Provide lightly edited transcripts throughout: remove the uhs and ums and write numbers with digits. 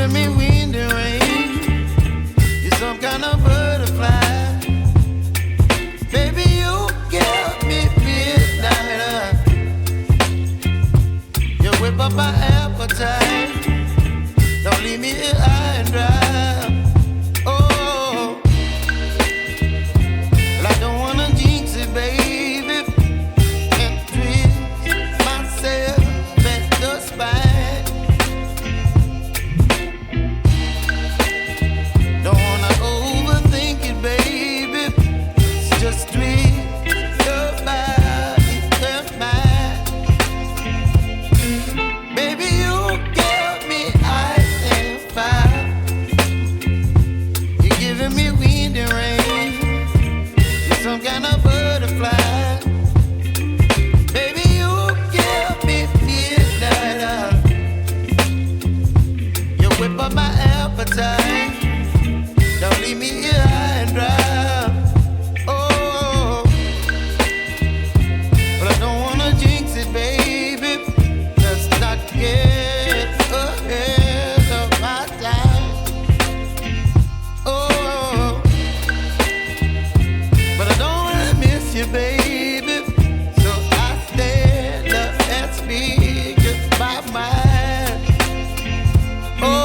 giving me wind and rain. You're some kind of butterfly. Baby, you give me midnight. You whip up my appetite. Don't leave me here high and dry. Oh, well, I don't wanna jinx it, baby, and twist myself at the spine. Don't wanna overthink it, baby. It's just twist your body and mine. Baby, you give me ice and fire. You're giving me wind and rain. You're some kind of butterfly. Baby, you give me midnight. You whip up my appetite. Don't leave me here high and dry. Oh, but I don't wanna jinx it, baby. Let's not get ahead of my time. Oh, but I don't wanna miss you, baby. So I stand up and speak just my mind. Oh.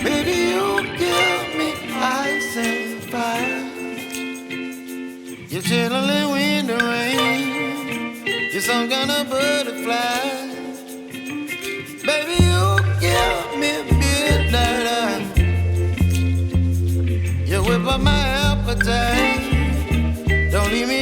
Baby, you give me ice and fire. You're chilling wind and rain. You're some kind of butterfly. Baby, you give me midnight. You whip up my appetite. Don't leave me